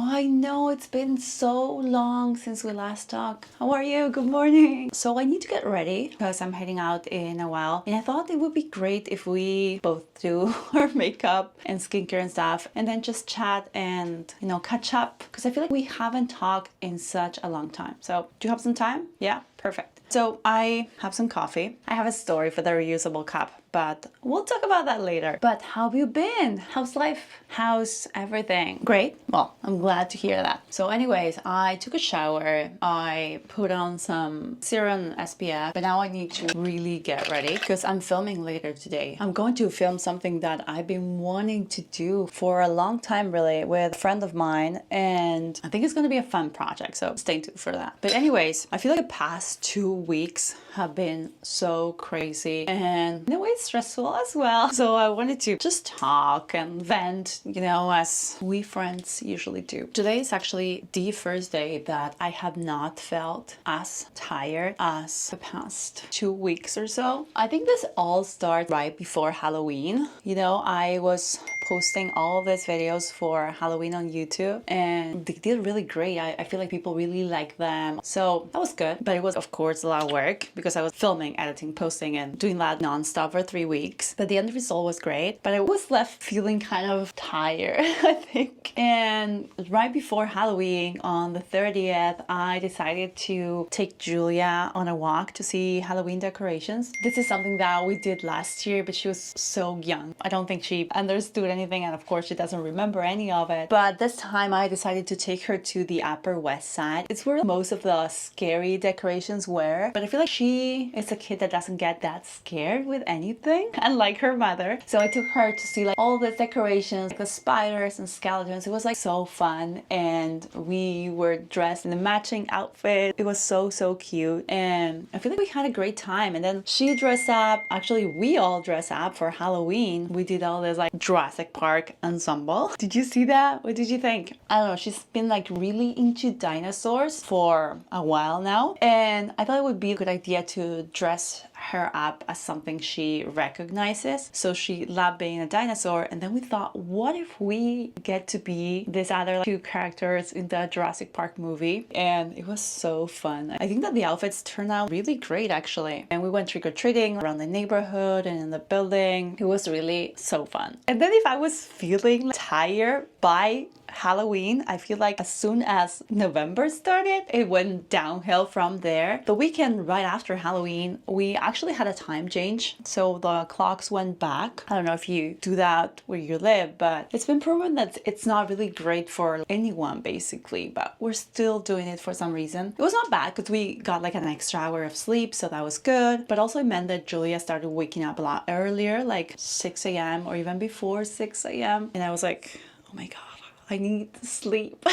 Oh, I know, it's been so long since we last talked. How are you? Good morning. So I need to get ready because I'm heading out in a while. And I thought it would be great if we both do our makeup and skincare and stuff and then just chat and, you know, catch up. Because I feel like we haven't talked in such a long time. So do you have some time? Yeah, perfect. So I have some coffee. I have a story for the reusable cup, but we'll talk about that later. But how have you been? How's life? How's everything? Great. Well, I'm glad to hear that. So anyways, I took a shower. I put on some serum SPF, but now I need to really get ready because I'm filming later today. I'm going to film something that I've been wanting to do for a long time really with a friend of mine, and I think it's going to be a fun project, so stay tuned for that. But anyways, I feel like the past 2 weeks have been so crazy and in a way stressful as well. So I wanted to just talk and vent, you know, as we friends usually do. Today is actually the first day that I have not felt as tired as the past 2 weeks or so. I think this all started right before Halloween. You know, I was posting all of these videos for Halloween on YouTube and they did really great. I feel like people really like them. So that was good. But it was of course a lot of work because I was filming, editing, posting and doing that non-stop for 3 weeks. But the end result was great. But I was left feeling kind of tired, I think. And right before Halloween on the 30th, I decided to take Julia on a walk to see Halloween decorations. This is something that we did last year, but she was so young. I don't think she understood anything, and of course she doesn't remember any of it. But this time I decided to take her to the Upper West Side. It's where most of the scary decorations were, but I feel like she is a kid that doesn't get that scared with anything, unlike her mother. So I took her to see like all the decorations, like the spiders and skeletons. It was like so fun, and we were dressed in a matching outfit. It was so cute, and I feel like we had a great time. And then she dressed up, actually we all dressed up for Halloween. We did all this like Jurassic Park ensemble. Did you see that? What did you think? I don't know, she's been like really into dinosaurs for a while now, and I thought it would be a good idea to dress her up as something she recognizes. So she loved being a dinosaur, and then we thought, what if we get to be these other like, 2 characters in the Jurassic Park movie? And it was so fun. I think that the outfits turned out really great actually, and we went trick-or-treating around the neighborhood and in the building. It was really so fun. And then if I was feeling tired by Halloween, I feel like as soon as November started, it went downhill from there. The weekend right after Halloween, we actually had a time change, so the clocks went back. I don't know if you do that where you live, but it's been proven that it's not really great for anyone basically, but we're still doing it for some reason. It was not bad because we got like an extra hour of sleep, so that was good, but also it meant that Julia started waking up a lot earlier, like 6 a.m. or even before 6 a.m. and I was like, oh my god, I need to sleep.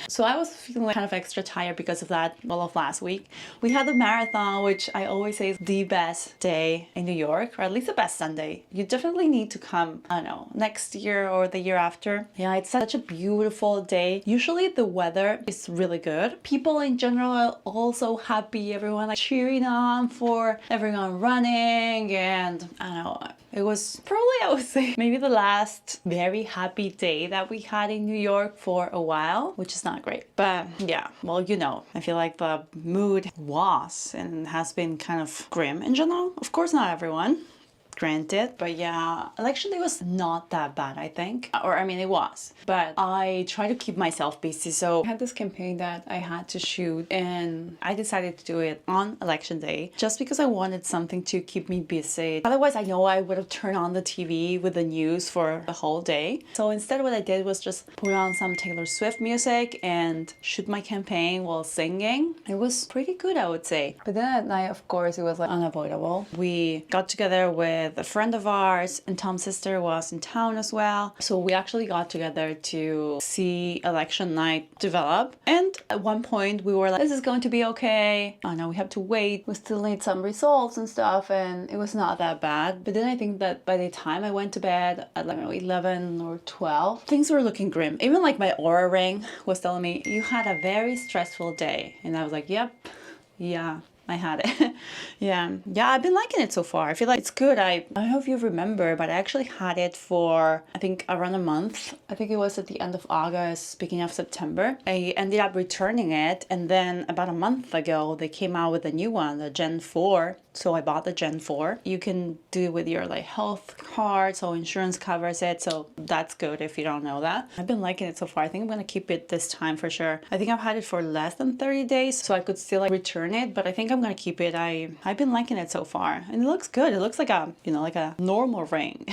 So I was feeling like kind of extra tired because of that all of last week. We had the marathon, which I always say is the best day in New York, or at least the best Sunday. You definitely need to come, I don't know, next year or the year after. Yeah, it's such a beautiful day. Usually the weather is really good. People in general are also happy. Everyone like cheering on for everyone running, and I don't know. It was probably, I would say, maybe the last very happy day that we had in New York for a while, which is not great. But yeah, well, you know, I feel like the mood was and has been kind of grim in general. Of course, not everyone. Granted, but yeah, election day was not that bad, I think, or I mean it was, but I try to keep myself busy. So I had this campaign that I had to shoot, and I decided to do it on election day just because I wanted something to keep me busy. Otherwise, I know I would have turned on the TV with the news for the whole day. So instead what I did was just put on some Taylor Swift music and shoot my campaign while singing. It was pretty good, I would say. But then at night, of course, it was like unavoidable. We got together with a friend of ours, and Tom's sister was in town as well. So we actually got together to see election night develop. And at one point we were like, this is going to be okay. Oh no, we have to wait. We still need some results and stuff. And it was not that bad. But then I think that by the time I went to bed at like 11 or 12, things were looking grim. Even like my Oura ring was telling me, you had a very stressful day. And I was like, yep, yeah. I had it. Yeah, I've been liking it so far. I feel like it's good. I don't know if you remember, but I actually had it for I think around a month. I think it was at the end of August, beginning of September. I ended up returning it, and then about a month ago they came out with a new one, the Gen 4. So I bought the Gen 4. You can do it with your like health card, so insurance covers it, so that's good if you don't know that. I've been liking it so far. I think I'm gonna keep it this time for sure. I think I've had it for less than 30 days, so I could still like return it, but I think I'm gonna keep it. I've been liking it so far, and it looks good. It looks like a, you know, like a normal ring.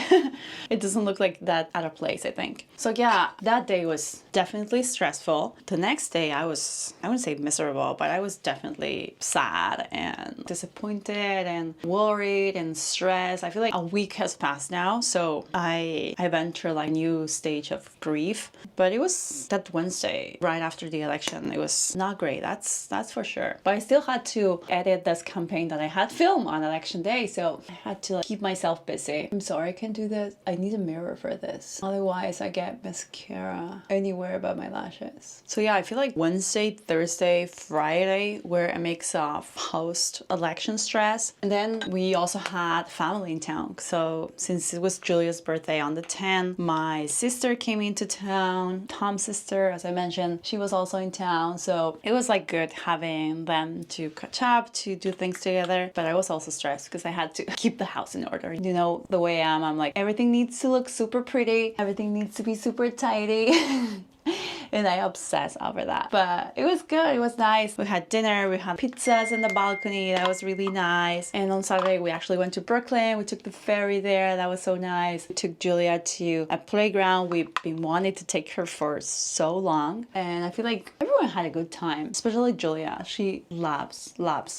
It doesn't look like that out of place, I think. So yeah, that day was definitely stressful. The next day I wouldn't say miserable, but I was definitely sad and disappointed and worried and stressed. I feel like a week has passed now, so I entered like a new stage of grief. But it was that Wednesday right after the election. It was not great, that's for sure. But I still had to edit this campaign that I had filmed on election day, so I had to like, keep myself busy. I'm sorry I can't do this. I need a mirror for this. Otherwise I get mascara anywhere but my lashes. So yeah, I feel like Wednesday, Thursday, Friday were a mix of post-election stress. And then we also had family in town. So since it was Julia's birthday on the 10th, my sister came into town. Tom's sister, as I mentioned, she was also in town. So it was like good having them to catch up, to do things together. But I was also stressed because I had to keep the house in order. You know, the way I am, I'm like, everything needs to look super pretty. Everything needs to be super tidy. And I obsess over that. But it was good, it was nice. We had dinner, we had pizzas in the balcony, that was really nice. And on Saturday we actually went to Brooklyn, we took the ferry there, that was so nice. We took Julia to a playground we've been wanting to take her for so long. And I feel like everyone had a good time, especially Julia. She loves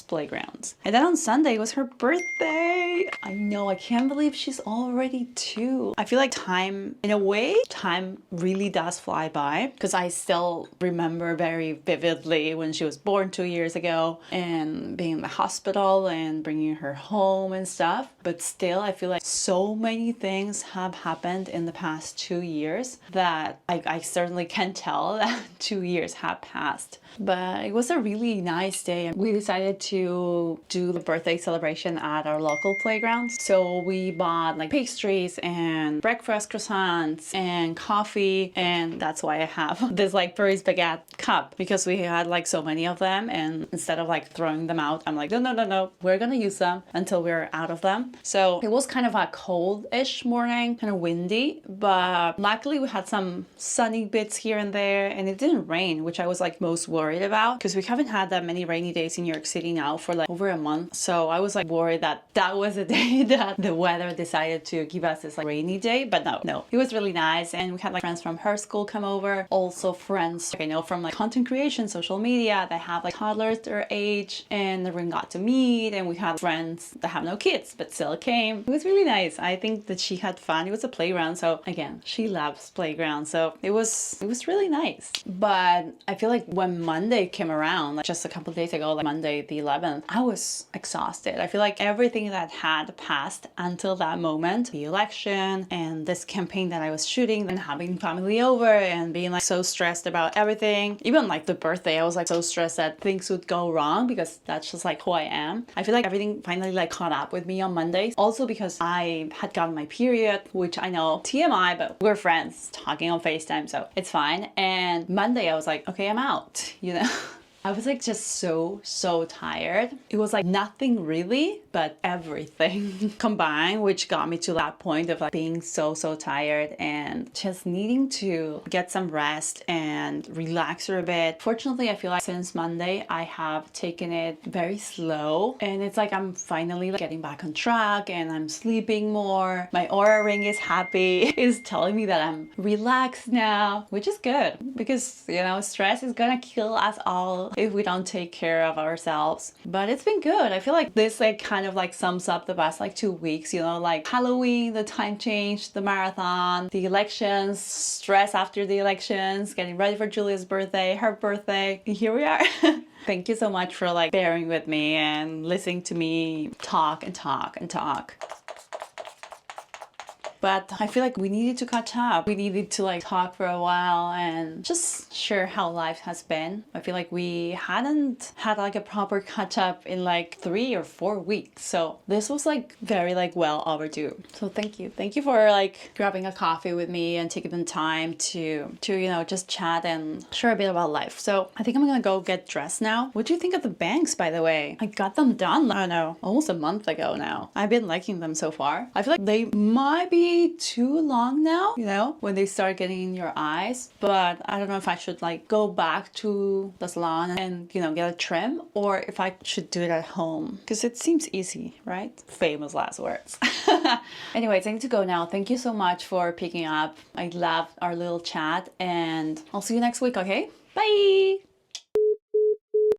playgrounds. And then on Sunday was her birthday. I know, I can't believe she's already 2. I feel like time, in a way, time really does fly by, because I still remember very vividly when she was born 2 years ago and being in the hospital and bringing her home and stuff. But still, I feel like so many things have happened in the past 2 years that I certainly can tell that 2 years have passed. But it was a really nice day. We decided to do the birthday celebration at our local playground. So we bought like pastries and breakfast croissants and coffee, and that's why I have this like Paris baguette cup, because we had like so many of them, and instead of like throwing them out, I'm like, no, we're gonna use them until we're out of them. So it was kind of a cold-ish morning, kind of windy, but luckily we had some sunny bits here and there, and it didn't rain, which I was like most worried about, because we haven't had that many rainy days in New York City now for like over a month. So I was like worried that that was the day that the weather decided to give us this like rainy day, but no, it was really nice. And we had like friends from her school come over, also friends I know from like content creation, social media, that have like toddlers their age, and everyone got to meet. And we had friends that have no kids but still came. It was really nice. I think that she had fun. It was a playground, so again, she loves playgrounds, so it was really nice. But I feel like when Monday came around, like just a couple of days ago, like Monday the 11th, I was exhausted. I feel like everything that had passed until that moment, the election and this campaign that I was shooting and having family over and being like so stressed about everything, even like the birthday, I was like so stressed that things would go wrong, because that's just like who I am. I feel like everything finally like caught up with me on Monday. Also because I had gotten my period, which I know TMI, but we're friends talking on FaceTime, so it's fine. And Monday I was like, okay, I'm out, you know. I was like just so tired. It was like nothing really, but everything combined, which got me to that point of like being so tired and just needing to get some rest and relax for a bit. Fortunately, I feel like since Monday, I have taken it very slow, and it's like I'm finally like getting back on track and I'm sleeping more. My Oura ring is happy. It's telling me that I'm relaxed now, which is good, because you know, stress is gonna kill us all if we don't take care of ourselves. But it's been good. I feel like this like kind of like sums up the past like 2 weeks, you know, like Halloween, the time change, the marathon, the elections, stress after the elections, getting ready for Julia's birthday, her birthday, and here we are. Thank you so much for like bearing with me and listening to me talk and talk and talk. but I feel like we needed to catch up. We needed to like talk for a while and just share how life has been. I feel like we hadn't had like a proper catch up in like 3 or 4 weeks. So this was like very like well overdue. So thank you. Thank you for like grabbing a coffee with me and taking the time to you know, just chat and share a bit about life. So I think I'm gonna go get dressed now. What do you think of the bangs, by the way? I got them done, I don't know, almost a month ago now. I've been liking them so far. I feel like they might be too long now, you know, when they start getting in your eyes, but I don't know if I should like go back to the salon and, you know, get a trim, or if I should do it at home, because it seems easy, right? Famous last words. Anyways, I need to go now. Thank you so much for picking up. I loved our little chat, and I'll see you next week, okay? Bye!